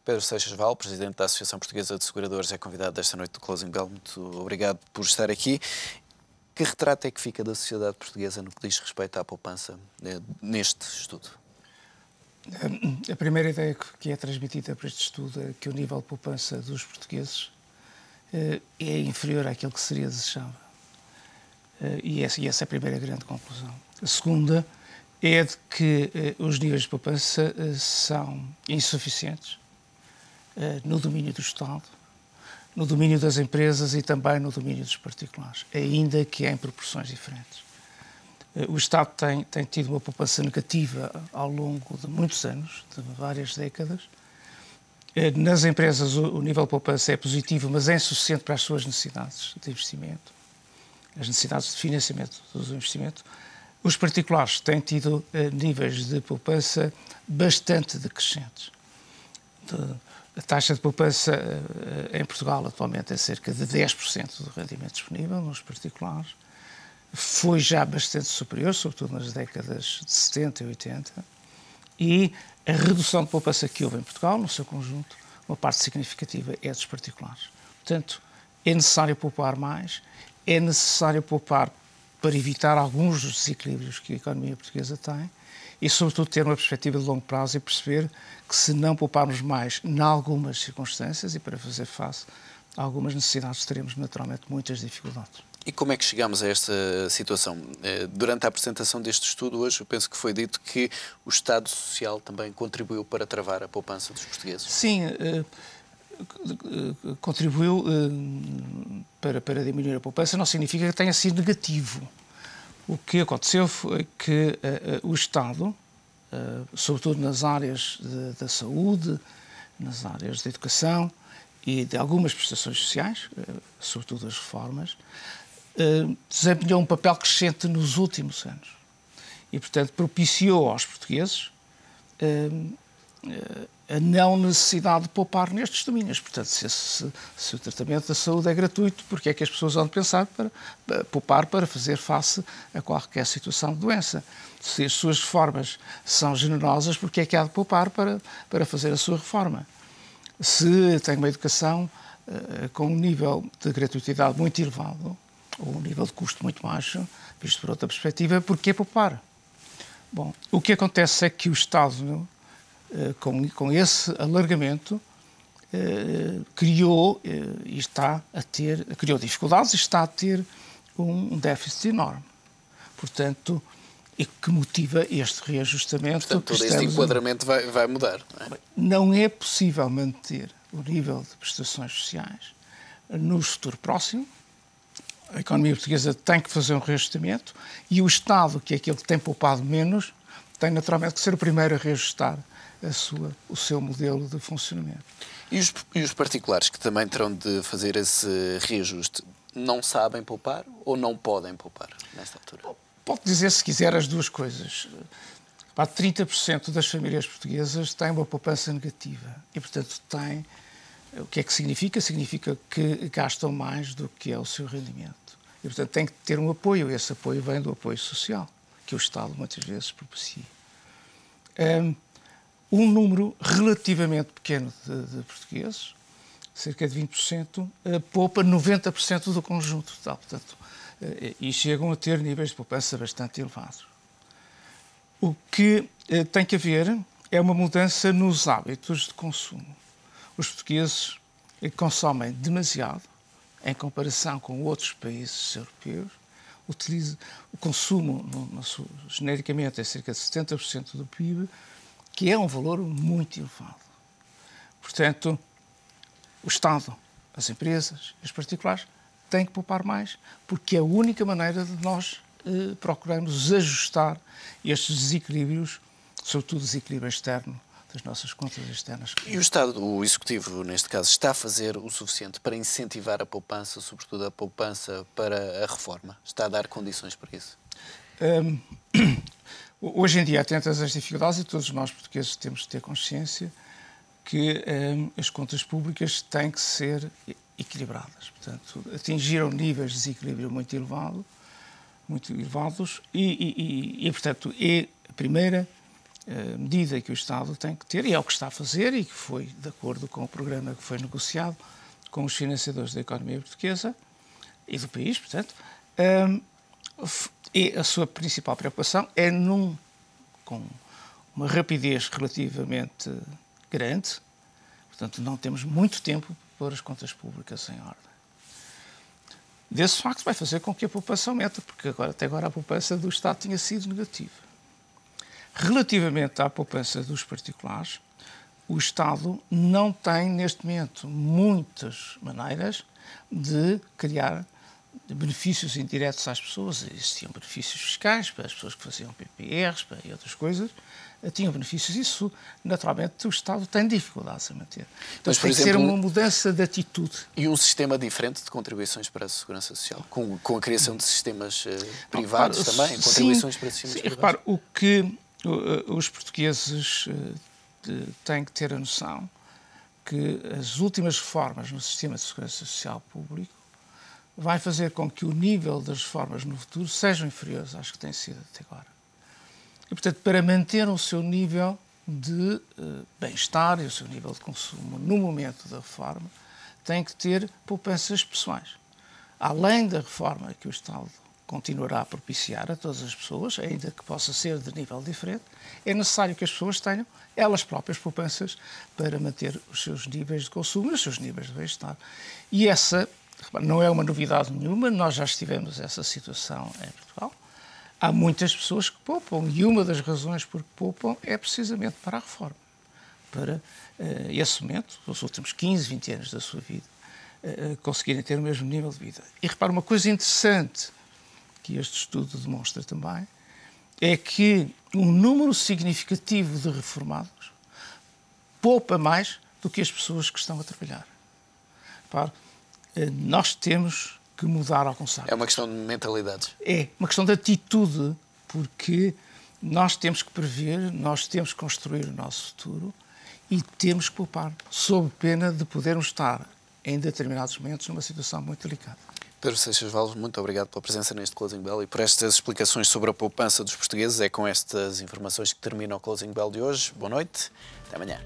Pedro Seixas Val, Presidente da Associação Portuguesa de Seguradores, é convidado desta noite do Closing Bell. Muito obrigado por estar aqui. Que retrato é que fica da sociedade portuguesa no que diz respeito à poupança neste estudo? A primeira ideia que é transmitida por este estudo é que o nível de poupança dos portugueses é inferior àquilo que seria desejável. E essa é a primeira grande conclusão. A segunda é de que os níveis de poupança são insuficientes no domínio do Estado, no domínio das empresas e também no domínio dos particulares, ainda que em proporções diferentes. O Estado tem tido uma poupança negativa ao longo de muitos anos, de várias décadas. Nas empresas o nível de poupança é positivo, mas é insuficiente para as suas necessidades de investimento, as necessidades de financiamento dos investimentos. Os particulares têm tido níveis de poupança bastante decrescentes. A taxa de poupança em Portugal atualmente é cerca de 10% do rendimento disponível nos particulares. Foi já bastante superior, sobretudo nas décadas de 70 e 80. E a redução de poupança que houve em Portugal, no seu conjunto, uma parte significativa é dos particulares. Portanto, é necessário poupar mais, é necessário poupar para evitar alguns dos desequilíbrios que a economia portuguesa tem e, sobretudo, ter uma perspectiva de longo prazo e perceber que, se não pouparmos mais em algumas circunstâncias e para fazer face a algumas necessidades, teremos naturalmente muitas dificuldades. E como é que chegamos a esta situação? Durante a apresentação deste estudo hoje, eu penso que foi dito que o Estado Social também contribuiu para travar a poupança dos portugueses. Sim, contribuiu para diminuir a poupança, não significa que tenha sido negativo. O que aconteceu foi que o Estado, sobretudo nas áreas da saúde, nas áreas da educação e de algumas prestações sociais, sobretudo as reformas, desempenhou um papel crescente nos últimos anos e, portanto, propiciou aos portugueses a não necessidade de poupar nestes domínios. Portanto, se o tratamento da saúde é gratuito, porque é que as pessoas vão pensar para poupar para fazer face a qualquer situação de doença? Se as suas reformas são generosas, porque é que há de poupar para fazer a sua reforma? Se tem uma educação com um nível de gratuitidade muito elevado, ou um nível de custo muito baixo, visto por outra perspectiva, porque é poupar? Bom, o que acontece é que o Estado, com esse alargamento, criou dificuldades e está a ter um déficit enorme. Portanto, e que motiva este reajustamento. Portanto, todo este enquadramento vai mudar, não é? Não é possível manter o nível de prestações sociais no futuro próximo. A economia portuguesa tem que fazer um reajustamento e o Estado, que é aquele que tem poupado menos, tem naturalmente que ser o primeiro a reajustar o seu modelo de funcionamento. E os particulares que também terão de fazer esse reajuste não sabem poupar ou não podem poupar nesta altura? Pode dizer, se quiser, as duas coisas. 30% das famílias portuguesas têm uma poupança negativa e, portanto, o que é que significa? Significa que gastam mais do que é o seu rendimento. E, portanto, tem que ter um apoio. Esse apoio vem do apoio social, que o Estado muitas vezes propicia. Um número relativamente pequeno de portugueses, cerca de 20%, poupa 90% do conjunto total. Portanto, e chegam a ter níveis de poupança bastante elevados. O que tem que haver é uma mudança nos hábitos de consumo. Os portugueses consomem demasiado em comparação com outros países europeus. O consumo, genericamente, é cerca de 70% do PIB, que é um valor muito elevado. Portanto, o Estado, as empresas e os particulares têm que poupar mais, porque é a única maneira de nós procurarmos ajustar estes desequilíbrios, sobretudo o desequilíbrio externo das nossas contas externas. E o Estado, o Executivo, neste caso, está a fazer o suficiente para incentivar a poupança, sobretudo a poupança para a reforma? Está a dar condições para isso? Hoje em dia, atentas às dificuldades, e todos nós portugueses temos de ter consciência que as contas públicas têm que ser equilibradas. Portanto, atingiram níveis de desequilíbrio muito elevados e portanto, a primeira medida que o Estado tem que ter, e é o que está a fazer, e que foi de acordo com o programa que foi negociado com os financiadores da economia portuguesa e do país, portanto, e a sua principal preocupação é com uma rapidez relativamente grande, portanto, não temos muito tempo para pôr as contas públicas em ordem. Desse facto vai fazer com que a poupança aumente, porque até agora a poupança do Estado tinha sido negativa. Relativamente à poupança dos particulares, o Estado não tem, neste momento, muitas maneiras de criar benefícios indiretos às pessoas. Existiam benefícios fiscais para as pessoas que faziam PPRs e outras coisas, tinham benefícios. Isso, naturalmente, o Estado tem dificuldades a manter. Então, tem que ser uma mudança de atitude. E um sistema diferente de contribuições para a Segurança Social? Com a criação de sistemas privados também? Contribuições para sistemas privados? Repare, o que os portugueses têm que ter a noção que as últimas reformas no sistema de segurança social público vai fazer com que o nível das reformas no futuro sejam inferiores às que têm sido até agora. E, portanto, para manter o seu nível de bem-estar e o seu nível de consumo no momento da reforma, tem que ter poupanças pessoais. Além da reforma que o Estado continuará a propiciar a todas as pessoas, ainda que possa ser de nível diferente, é necessário que as pessoas tenham elas próprias poupanças para manter os seus níveis de consumo e os seus níveis de bem-estar. E essa não é uma novidade nenhuma, nós já estivemos nessa situação em Portugal. Há muitas pessoas que poupam e uma das razões por que poupam é precisamente para a reforma, para esse momento, os últimos 15, 20 anos da sua vida, conseguirem ter o mesmo nível de vida. E repara, uma coisa interessante que este estudo demonstra também, é que um número significativo de reformados poupa mais do que as pessoas que estão a trabalhar. Repare, nós temos que mudar alguns hábitos. É uma questão de mentalidades. É uma questão de atitude, porque nós temos que prever, nós temos que construir o nosso futuro e temos que poupar, sob pena de podermos estar, em determinados momentos, numa situação muito delicada. Pedro Seixas Valles, muito obrigado pela presença neste Closing Bell e por estas explicações sobre a poupança dos portugueses. É com estas informações que termina o Closing Bell de hoje. Boa noite, até amanhã.